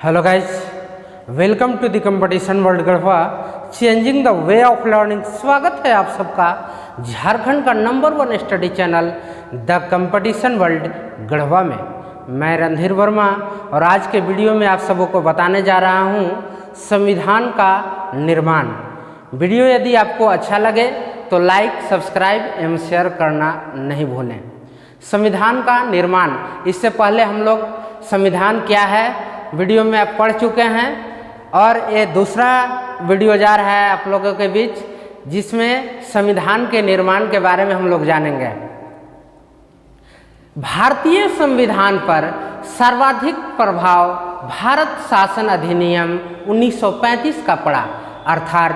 Hello guys, welcome to the competition world Garhwa changing the way of learning. स्वागत है आप सबका झारखंड का number 1 study channel the competition world Garhwa में। मैं रणधीर वर्मा और आज के वीडियो में आप सबों को बताने जा रहा हूं संविधान का निर्माण। वीडियो यदि आपको अच्छा लगे तो लाइक, सब्सक्राइब एवं शेयर करना नहीं भूलें। संविधान का निर्माण, इससे पहले हम लोग संविधान क्या है वीडियो में आप पढ़ चुके हैं और ये दूसरा वीडियो जा रहा है आप लोगों के बीच जिसमें संविधान के निर्माण के बारे में हम लोग जानेंगे। भारतीय संविधान पर सर्वाधिक प्रभाव भारत शासन अधिनियम 1935 का पड़ा, अर्थात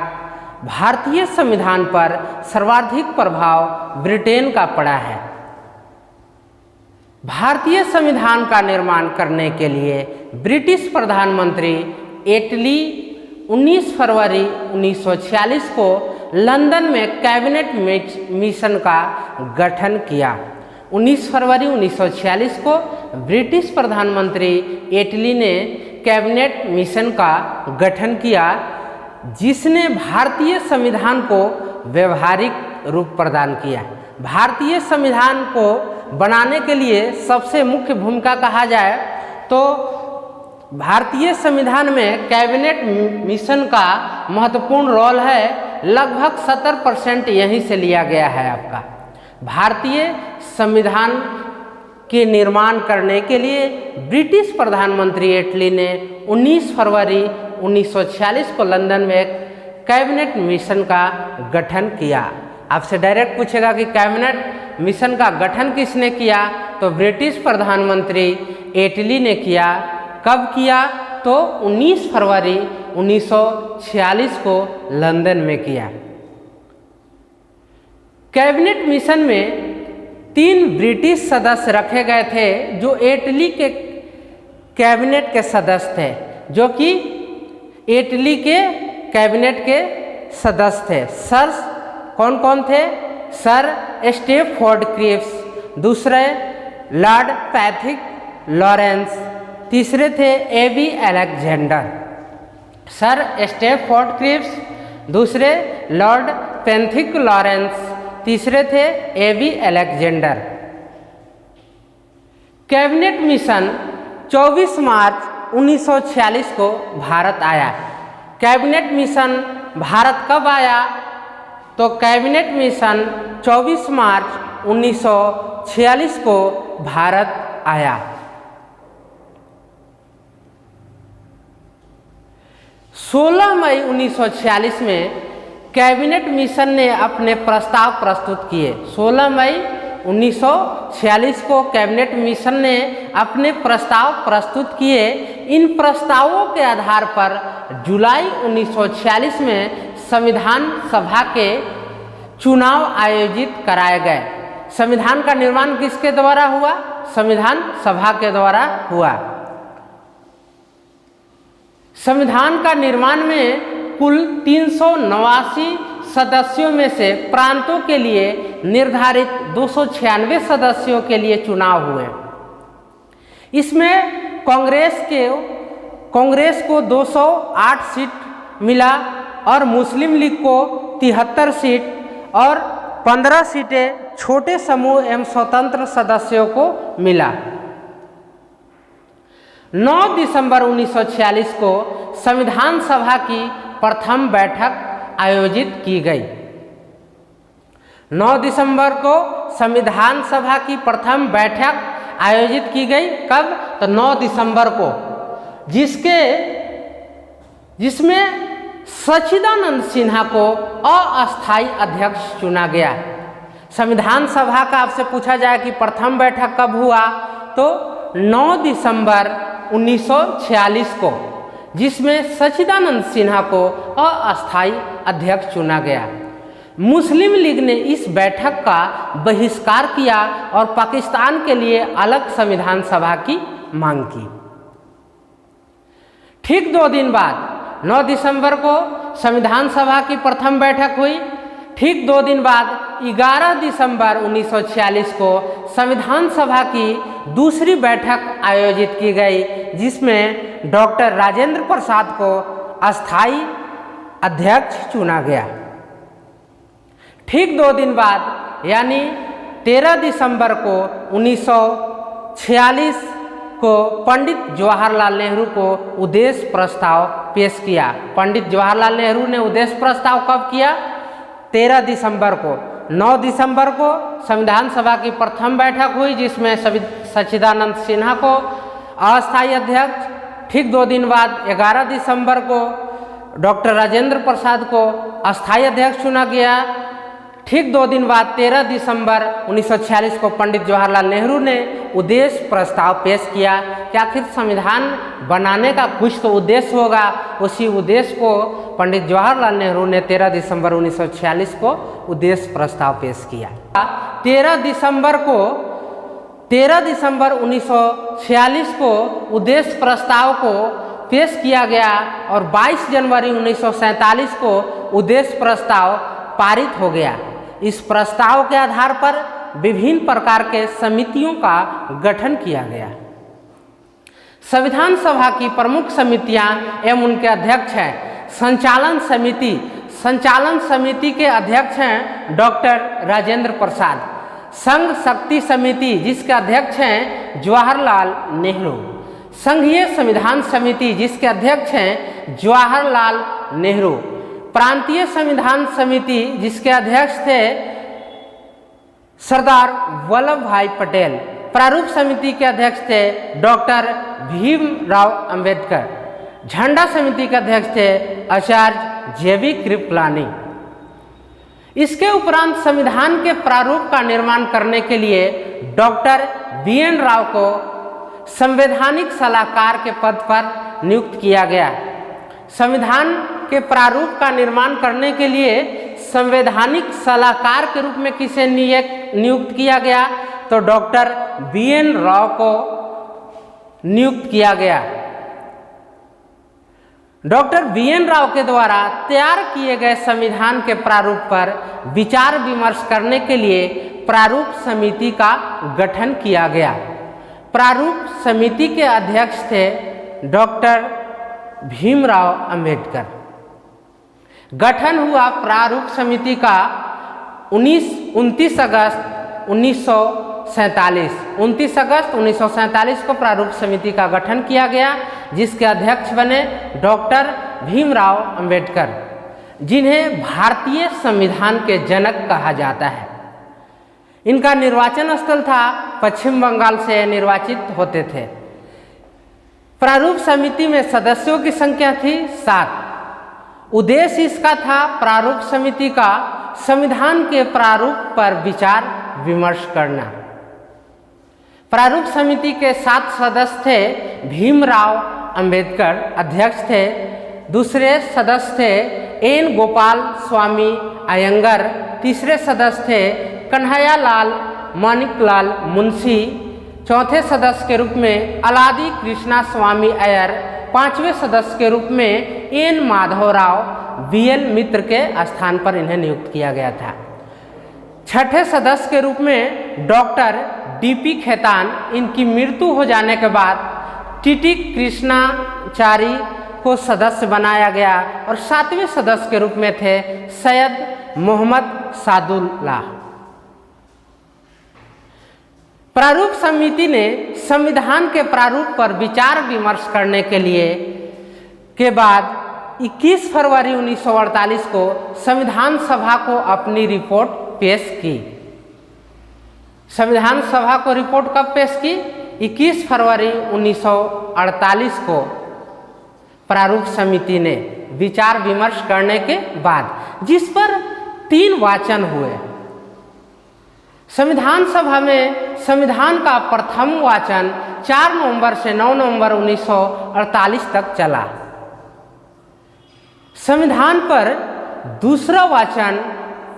भारतीय संविधान पर सर्वाधिक प्रभाव ब्रिटेन का पड़ा है। भारतीय संविधान का निर्माण करने के लिए ब्रिटिश प्रधानमंत्री एटली 19 फरवरी 1946 को लंदन में कैबिनेट मिशन का गठन किया। 19 फरवरी 1946 को ब्रिटिश प्रधानमंत्री एटली ने कैबिनेट मिशन का गठन किया जिसने भारतीय संविधान को व्यवहारिक रूप प्रदान किया। भारतीय संविधान को बनाने के लिए सबसे मुख्य भूमिका कहा जाए तो भारतीय संविधान में कैबिनेट मिशन का महत्वपूर्ण रोल है। लगभग 70% यहीं से लिया गया है आपका। भारतीय संविधान के निर्माण करने के लिए ब्रिटिश प्रधानमंत्री एटली ने 19 फरवरी 1946 को लंदन में एक कैबिनेट मिशन का गठन किया। आपसे डायरेक्ट पूछेगा कि कैबिनेट मिशन का गठन किसने किया, तो ब्रिटिश प्रधानमंत्री एटली ने किया। कब किया, तो 19 फरवरी 1946 को लंदन में किया। कैबिनेट मिशन में 3 ब्रिटिश सदस्य रखे गए थे जो एटली के कैबिनेट के सदस्य थे, जो कि एटली के कैबिनेट के सदस्य थे। सर कौन कौन थे? सर स्टेफोर्ड क्रिप्स, दूसरे लॉर्ड पैथिक लॉरेंस, तीसरे थे A B Alexander. Sir Stafford Cripps, दूसरे लॉर्ड पैथिक लॉरेंस, तीसरे थे A B Alexander. Cabinet mission 24 March 1946 को भारत आया। कैबिनेट मिशन भारत कब आया, तो कैबिनेट मिशन 24 मार्च 1946 को भारत आया। 16 मई 1946 में कैबिनेट मिशन ने अपने प्रस्ताव प्रस्तुत किए। 16 मई 1946 को कैबिनेट मिशन ने अपने प्रस्ताव प्रस्तुत किए। इन प्रस्तावों के आधार पर जुलाई 1946 में संविधान सभा के चुनाव आयोजित कराए गए। संविधान का निर्माण किसके द्वारा हुआ? संविधान सभा के द्वारा हुआ। संविधान का निर्माण में कुल 389 सदस्यों में से प्रांतों के लिए निर्धारित 296 सदस्यों के लिए चुनाव हुए। इसमें कांग्रेस को 208 सीट मिला और मुस्लिम लीग को 73 सीट और 15 सीटें छोटे समूह एवं स्वतंत्र सदस्यों को मिला। 9 दिसंबर 1946 को संविधान सभा की प्रथम बैठक आयोजित की गई। 9 दिसंबर को संविधान सभा की प्रथम बैठक आयोजित की गई। कब? तो 9 दिसंबर को, जिसमें सच्चिदानंद सिन्हा को अस्थायी अध्यक्ष चुना गया। संविधान सभा का आपसे पूछा जाए कि प्रथम बैठक कब हुआ, तो 9 दिसंबर 1946 को, जिसमें सच्चिदानंद सिन्हा को अस्थायी अध्यक्ष चुना गया। मुस्लिम लीग ने इस बैठक का बहिष्कार किया और पाकिस्तान के लिए अलग संविधान सभा की मांग की। ठीक 2 दिन बाद 9 दिसंबर को संविधान सभा की प्रथम बैठक हुई। ठीक 2 दिन बाद 11 दिसंबर 1946 को संविधान सभा की दूसरी बैठक आयोजित की गई, जिसमें डॉक्टर राजेंद्र प्रसाद को अस्थायी अध्यक्ष चुना गया। ठीक 2 दिन बाद यानी 13 दिसंबर को 1946 को पंडित जवाहरलाल नेहरू को उद्देश्य प्रस्ताव पेश किया। पंडित जवाहरलाल नेहरू ने उद्देश्य प्रस्ताव कब किया? 13 दिसंबर को। 9 दिसंबर को संविधान सभा की प्रथम बैठक हुई, जिसमें सच्चिदानंद सिन्हा को अस्थायी अध्यक्ष, ठीक 2 दिन बाद 11 दिसंबर को डॉक्टर राजेंद्र प्रसाद को अस्थायी अध्यक्ष चुना गया। ठीक 2 दिन बाद 13 दिसंबर 1946 को पंडित जवाहरलाल नेहरू ने उद्देश्य प्रस्ताव पेश किया कि आखिर संविधान बनाने का कुछ तो उद्देश्य होगा। उसी उद्देश्य को पंडित जवाहरलाल नेहरू ने 13 दिसंबर 1946 को उद्देश्य प्रस्ताव पेश किया। 13 दिसंबर 1946 को उद्देश्य प्रस्ताव को पेश किया गया और 22 जनवरी 1947 को उद्देश्य प्रस्ताव पारित हो गया। इस प्रस्ताव के आधार पर विभिन्न प्रकार के समितियों का गठन किया गया। संविधान सभा की प्रमुख समितियां एवं उनके अध्यक्ष हैं। संचालन समिति के अध्यक्ष हैं डॉक्टर राजेंद्र प्रसाद। संघ शक्ति समिति जिसके अध्यक्ष हैं जवाहरलाल नेहरू। संघीय संविधान समिति जिसके अध्यक्ष हैं जवाहरलाल नेहरू। प्रांतीय संविधान समिति जिसके अध्यक्ष थे सरदार वल्लभ भाई पटेल। प्रारूप समिति के अध्यक्ष थे डॉक्टर भीमराव अंबेडकर। झंडा समिति के अध्यक्ष थे आचार्य जेबी कृपलानी। इसके उपरांत संविधान के प्रारूप का निर्माण करने के लिए डॉक्टर BN राव को संवैधानिक सलाहकार के पद पर नियुक्त किया गया। संविधान के प्रारूप का निर्माण करने के लिए संवैधानिक सलाहकार के रूप में किसे नियुक्त किया गया? तो डॉक्टर BN राव को नियुक्त किया गया। डॉक्टर BN राव के द्वारा तैयार किए गए संविधान के प्रारूप पर विचार विमर्श करने के लिए प्रारूप समिति का गठन किया गया। प्रारूप समिति के अध्यक्ष थे डॉक्टर भीमराव अंबेडकर। गठन हुआ प्रारूप समिति का 29 अगस्त 1947 को प्रारूप समिति का गठन किया गया, जिसके अध्यक्ष बने डॉक्टर भीमराव अंबेडकर, जिन्हें भारतीय संविधान के जनक कहा जाता है। इनका निर्वाचन स्थल था पश्चिम बंगाल से निर्वाचित होते थे। प्रारूप समिति में सदस्यों की संख्या थी 7। उद्देश्य इसका था प्रारूप समिति का संविधान के प्रारूप पर विचार विमर्श करना। प्रारूप समिति के 7 सदस्य थे। भीमराव अंबेडकर अध्यक्ष थे। दूसरे सदस्य थे N गोपाल स्वामी अयंगर। तीसरे सदस्य थे कन्हैयालाल माणिकलाल मुंशी। चौथे सदस्य के रूप में अलादी कृष्णा स्वामी अय्यर। 5वें सदस्य के रूप में N माधवराव BL मित्र के स्थान पर इन्हें नियुक्त किया गया था। छठे सदस्य के रूप में डॉक्टर DP खेतान। इनकी मृत्यु हो जाने के बाद TT कृष्णाचारी को सदस्य बनाया गया और 7वें सदस्य के रूप में थे सैयद मोहम्मद सादुल्लाह। प्रारूप समिति ने संविधान के प्रारूप पर विचार विमर्श करने के बाद 21 फरवरी 1948 को संविधान सभा को अपनी रिपोर्ट पेश की। संविधान सभा को रिपोर्ट कब पेश की? 21 फरवरी 1948 को प्रारूप समिति ने विचार विमर्श करने के बाद, जिस पर 3 वाचन हुए। संविधान सभा में संविधान का प्रथम वाचन 4 नवंबर से 9 नवंबर 1948 तक चला। संविधान पर दूसरा वाचन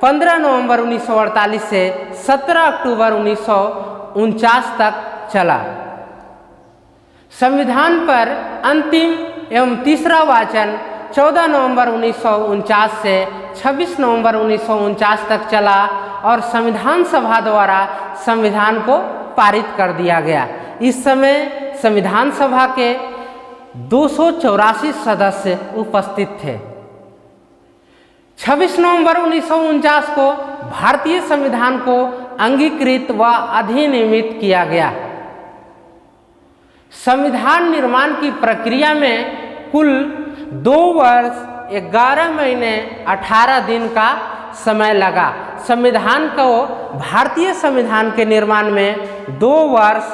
15 नवंबर 1948 से 17 अक्टूबर 1949 तक चला। संविधान पर अंतिम एवं तीसरा वाचन 14 नवंबर 1949 से 26 नवंबर 1949 तक चला और संविधान सभा द्वारा संविधान को पारित कर दिया गया। इस समय संविधान सभा के 284 सदस्य उपस्थित थे। 26 नवंबर 1949 को भारतीय संविधान को अंगीकृत व अधिनियमित किया गया। संविधान निर्माण की प्रक्रिया में कुल 2 वर्ष 11 महीने 18 दिन का समय लगा। संविधान को भारतीय संविधान के निर्माण में 2 वर्ष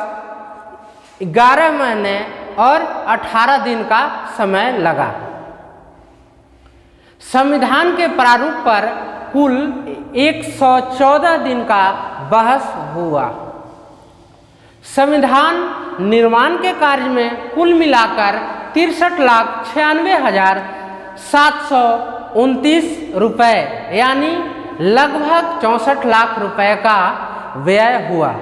11 महीने और 18 दिन का समय लगा। संविधान के प्रारूप पर कुल 114 दिन का बहस हुआ। संविधान निर्माण के कार्य में कुल मिलाकर 63,96,729 रुपये यानी लगभग 64 लाख रुपए का व्यय हुआ।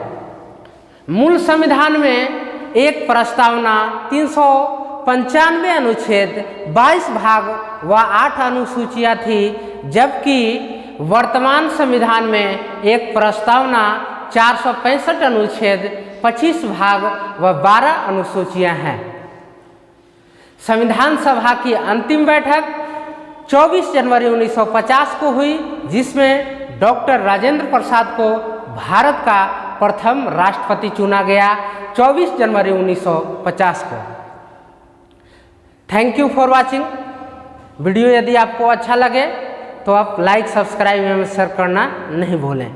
मूल संविधान में एक प्रस्तावना 395 अनुच्छेद 22 भाग व 8 अनुसूचियाँ थी, जबकि वर्तमान संविधान में एक प्रस्तावना 465 अनुच्छेद 25 भाग व 12 अनुसूचियाँ हैं। संविधान सभा की अंतिम बैठक 24 जनवरी 1950 को हुई, जिसमें डॉक्टर राजेंद्र प्रसाद को भारत का प्रथम राष्ट्रपति चुना गया 24 जनवरी 1950 को। Thank you for watching. Video यदि आपको अच्छा लगे तो आप लाइक, सब्सक्राइब एवं शेयर करना नहीं भूलें।